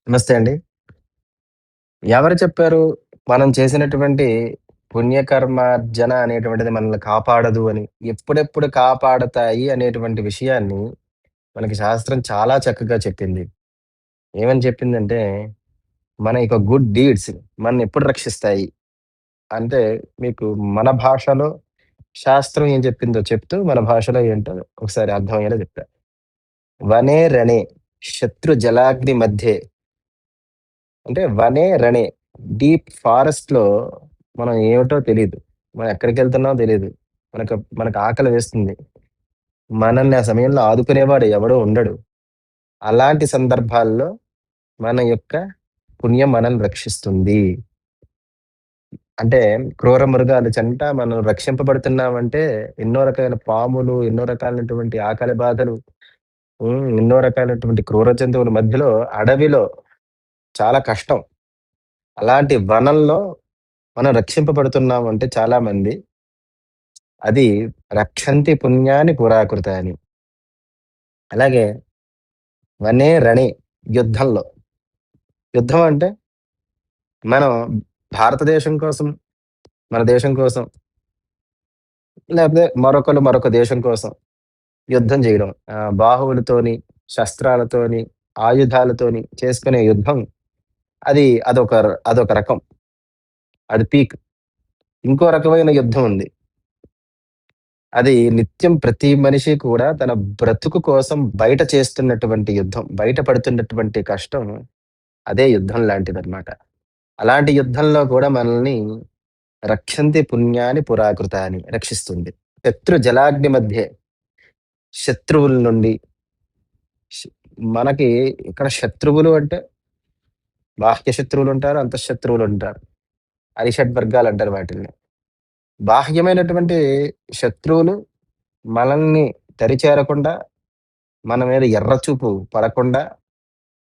నమస్తే అండి. ఎవరు చెప్పారు? మనం చేసినటువంటి పుణ్యకర్మార్జన అనేటువంటిది మనల్ని కాపాడదు అని. ఎప్పుడెప్పుడు కాపాడతాయి అనేటువంటి విషయాన్ని మనకి శాస్త్రం చాలా చక్కగా చెప్పింది. ఏమని చెప్పిందంటే, మన యొక్క గుడ్ డీడ్స్ మననెప్పుడు రక్షిస్తాయి? అంటే మీకు మన భాషలో శాస్త్రం ఏం చెప్పిందో చెప్తూ, మన భాషలో ఏంటో ఒకసారి అర్థమయ్యేలా చెప్తా. వనే రణే శత్రు జలాగ్ని మధ్యే అంటే వనే రణే. డీప్ ఫారెస్ట్‌లో మనం ఏమిటో తెలీదు. మనం ఎక్కడికెళ్తున్నామో తెలీదు. మనకు ఆకలి వేస్తుంది. మనల్ని ఆ సమయంలో ఆదుకునేవాడు ఎవడు ఉండడు. అలాంటి సందర్భాల్లో మన యొక్క పుణ్యం మనల్ని రక్షిస్తుంది. అంటే క్రూర మృగాల చెంట మనం రక్షింపబడుతున్నామంటే ఎన్నో రకాలైన పాములు, ఎన్నో రకాలైనటువంటి ఆకలి బాధలు, ఎన్నో రకాలైనటువంటి క్రూర జంతువుల మధ్యలో అడవిలో చాలా కష్టం. అలాంటి వనంలో మనం రక్షింపబడుతున్నామంటే చాలామంది అది రక్షంతి పుణ్యాని పురాకృతాని. అలాగే వనే రణే యుద్ధంలో. యుద్ధం అంటే మనం భారతదేశం కోసం, మన దేశం కోసం, లేకపోతే మరొకళ్ళు మరొక దేశం కోసం యుద్ధం చేయడం. బాహువులతోని, శస్త్రాలతోని, ఆయుధాలతోని చేసుకునే యుద్ధం అదొక రకం. అది పీక్. ఇంకో రకమైన యుద్ధం ఉంది. అది నిత్యం ప్రతి మనిషి కూడా తన బ్రతుకు కోసం బయట చేస్తున్నటువంటి యుద్ధం. బయట పడుతున్నటువంటి కష్టం అదే యుద్ధం లాంటిదనమాట. అలాంటి యుద్ధంలో కూడా మనల్ని రక్షంతి పుణ్యాని పురాకృతాని రక్షిస్తుంది. శత్రు జలాగ్ని మధ్యే శత్రువుల నుండి శ్ మనకి ఇక్కడ శత్రువులు అంటే బాహ్య శత్రువులుంటారు, అంతఃశత్రువులుంటారు. అరిషడ్వర్గాలంటారు వాటిల్ని. బాహ్యమైనటువంటి శత్రువులు మనల్ని దరిచేరకుండా, మన మీద ఎర్రచూపు పడకుండా,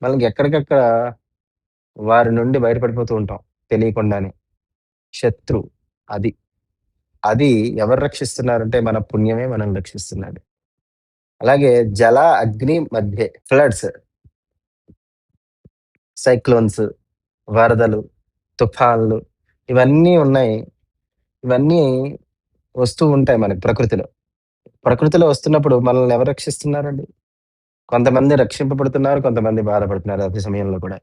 మనకి ఎక్కడికక్కడ వారి నుండి బయటపడిపోతూ ఉంటాం తెలియకుండానే. శత్రు అది. అది ఎవరు రక్షిస్తున్నారంటే మన పుణ్యమే మనల్ని రక్షిస్తున్నది. అలాగే జల, అగ్ని మధ్యే ఫ్లడ్స్, సైక్లోన్స్, వరదలు, తుఫాన్లు ఇవన్నీ ఉన్నాయి. ఇవన్నీ వస్తూ ఉంటాయి మనకి ప్రకృతిలో. ప్రకృతిలో వస్తున్నప్పుడు మనల్ని ఎవరు రక్షిస్తున్నారండి? కొంతమంది రక్షింపబడుతున్నారు, కొంతమంది బాధపడుతున్నారు అదే సమయంలో కూడా.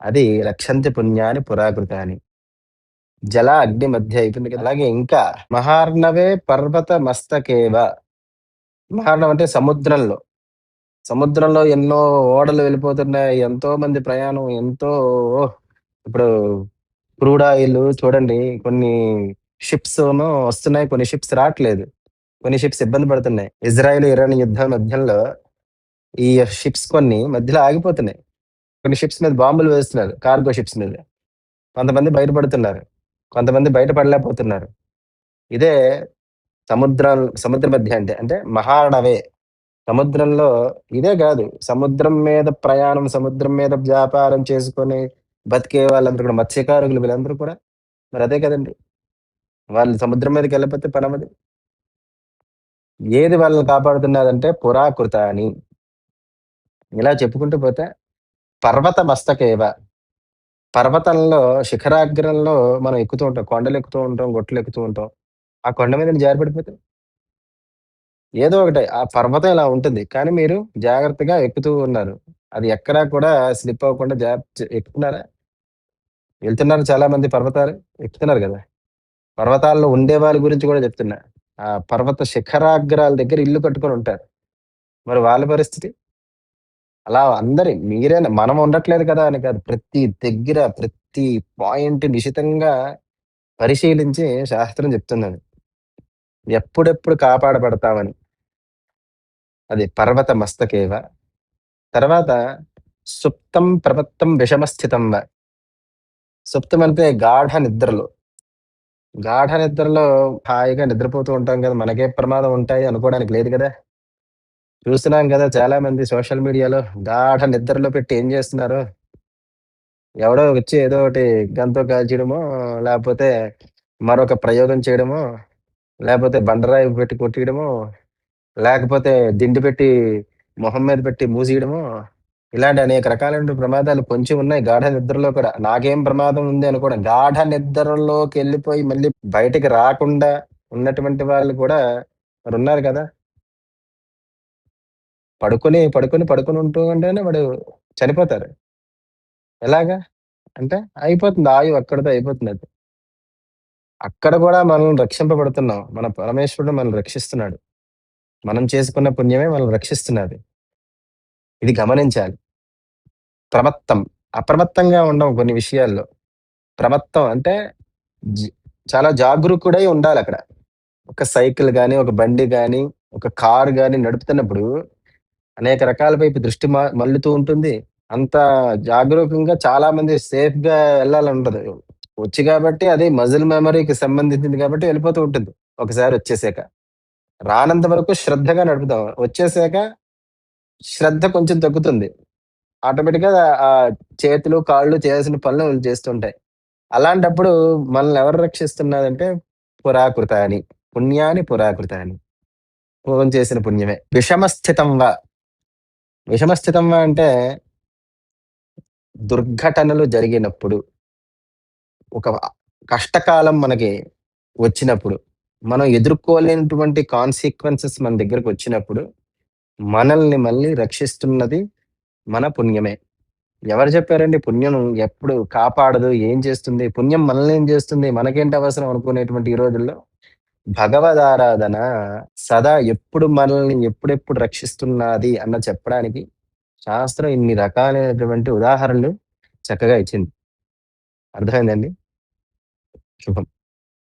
అది రక్షంతి పుణ్యాని పురాకృతాని. జల, అగ్ని మధ్య అయితుంది కదా! అలాగే ఇంకా మహార్ణవే పర్వత మస్తకేవ. మహార్ణవం అంటే సముద్రంలో. సముద్రంలో ఎన్నో ఓడలు వెళ్ళిపోతున్నాయి. ఎంతో మంది ప్రయాణం ఇప్పుడు క్రూడ్ ఆయిల్ చూడండి కొన్ని షిప్సేమో వస్తున్నాయి. కొన్ని షిప్స్ రాట్లేదు. కొన్ని షిప్స్ ఇబ్బంది పడుతున్నాయి. ఇజ్రాయెల్, ఇరాన్ యుద్ధం మధ్యంలో ఈ షిప్స్ కొన్ని మధ్యలో ఆగిపోతున్నాయి. కొన్ని షిప్స్ మీద బాంబులు వేస్తున్నారు. కార్గో షిప్స్ మీద. కొంతమంది బయటపడుతున్నారు. కొంతమంది బయటపడలేకపోతున్నారు. ఇదే సముద్ర మధ్య అంటే, అంటే మహానవే. సముద్రంలో ఇదే గాదు. సముద్రం మీద ప్రయాణం, సముద్రం మీద వ్యాపారం చేసుకొని బతికే వాళ్ళందరూ కూడా మత్స్యకారులు వీళ్ళందరూ కూడా మరదే కదండీ! వాళ్ళు సముద్రం మీదకెళ్ళకపోతే పనవ్వదు. ఏది వాళ్ళని కాపాడుతున్నదంటే పురాకృత అని. ఇలా చెప్పుకుంటూ పోతే పర్వత మస్తకేవ. పర్వతంలో శిఖరాగ్రంలో మనం ఎక్కుతూ ఉంటాం. కొండలెక్కుతూ ఉంటాం, గుట్టలెక్కుతూ ఉంటాం. ఆ కొండ మీద నుంచి జారి పడిపోతే ఏదో ఒకటి ఆ పర్వతం ఇలా ఉంటుంది. కానీ మీరు జాగ్రత్తగా ఎక్కుతూ ఉన్నారు. అది ఎక్కడా కూడా స్లిప్ అవ్వకుండా ఎక్కుతున్నారా? వెళ్తున్నారు చాలా మంది పర్వతాలు. ఎక్కుతున్నారు గదా! పర్వతాల్లో ఉండేవాళ్ళ గురించి గూడా చెప్తున్నా. ఆ పర్వత శిఖరాగ్రాల దగ్గర ఇల్లు కట్టుకొని ఉంటారు. మరి వాళ్ళ పరిస్థితి? అలా మనం ఉండట్లేదు కదా! అని కాదు. ప్రతి దగ్గర, ప్రతి పాయింట్ నిశితంగా పరిశీలించి శాస్త్రం చెప్తున్నది. ఎప్పుడెప్పుడు కాపాడబడతామని. అది పర్వత మస్తకేవ. తర్వాత సుప్తం ప్రమత్తం విషమస్థితం వ. సుప్తం అంటే గాఢ నిద్రలో. గాఢ నిద్రలో హాయిగా నిద్రపోతూ ఉంటాం గదా! మనకే ప్రమాదం ఉంటాయి అనుకోవడానికి లేదు గదా! చూస్తున్నాం గదా! చాలా మంది సోషల్ మీడియాలో గాఢ నిద్రలో పెట్టి ఏం జేస్తున్నారో, ఎవడో వచ్చి ఏదో ఒకటి గన్‌తో కాల్చడమో, లేపోతే మరొక ప్రయోగం చేయడమో, లేపోతే బండరాయి పెట్టి కొట్టియడమో, లేకపోతే దిండు పెట్టి మొహం మీద పెట్టి మూసేయడమో, ఇలాంటి అనేక రకాలైన ప్రమాదాలు పొంచి ఉన్నాయి గాఢ నిద్రలో కూడా. నాకేం ప్రమాదం ఉంది అని కూడా గాఢ నిద్రలోకెళ్ళిపోయి మళ్ళీ బయటికి రాకుండా ఉన్నటువంటి వాళ్ళు కూడా మరున్నారు కదా! పడుకొని ఉంటూ ఉంటేనే వాడు చనిపోతారు. ఎలాగా? అంటే అయిపోతుంది. ఆయువు అక్కడితో అయిపోతుందది. అక్కడ గూడా మనం రక్షింపబడుతున్నాం. మన పరమేశ్వరుడు మనల్ని రక్షిస్తున్నాడు. మనం చేసుకున్న పుణ్యమే మనల్ని రక్షిస్తున్నది. ఇది గమనించాలి. ప్రమత్తం. అప్రమత్తంగా ఉండం కొన్ని విషయాల్లో. ప్రమత్తం అంటే జి చాలా జాగరూకుడై ఉండాలక్కడ. ఒక సైకిల్ గాని, ఒక బండి గాని, ఒక కారు గాని నడుపుతున్నప్పుడు అనేక రకాల వైపు దృష్టి మళ్లుతూ ఉంటుంది. అంత జాగరూకంగా చాలా మంది సేఫ్‌గా ఎళ్ళాలంటది. వచ్చు గాబట్టి అది మజిల్ మెమరీకి సంబంధించింది గాబట్టి వెళ్ళిపోతూ ఉంటుంది. ఒకసారి వచ్చేసాక. రానంత వరకు శ్రద్ధగా నడుపుతాం. వచ్చేసాక శ్రద్ధ కొంచెం తగ్గుతుంది. ఆటోమేటిక్‌గా చేతులు, కాళ్ళు చేయాల్సిన పనులు అవి చేస్తుంటాయి. అలాంటప్పుడు మనల్ని ఎవరు రక్షిస్తున్నారంటే పురాకృతాని. పుణ్యాని పురాకృతాని. పూర్వం చేసిన పుణ్యమే. విషమస్థితం వా. విషమస్థితం వా అంటే దుర్ఘటనలు జరిగినప్పుడు, ఒక కష్టకాలం మనకి వచ్చినప్పుడు, మనం ఎదుర్కోలేనటువంటి కాన్సీక్వెన్సెస్ మన దగ్గరకొచ్చినప్పుడు, మనల్ని మళ్ళీ రక్షిస్తున్నది మన పుణ్యమే. ఎవరు చెప్పారండి పుణ్యం ఎప్పుడు కాపాడదు, ఏం చేస్తుంది? పుణ్యం మనల్నేం చేస్తుంది? మనకేంటి అవసరం అనుకునేటువంటి ఈ రోజుల్లో, భగవదారాధన సదా ఎప్పుడు మనల్ని ఎప్పుడెప్పుడు రక్షిస్తున్నాది అన్న చెప్పడానికి శాస్త్రం ఇన్ని రకాలైనటువంటి ఉదాహరణలు చక్కగా ఇచ్చింది. అర్థమైందండి? శుభం.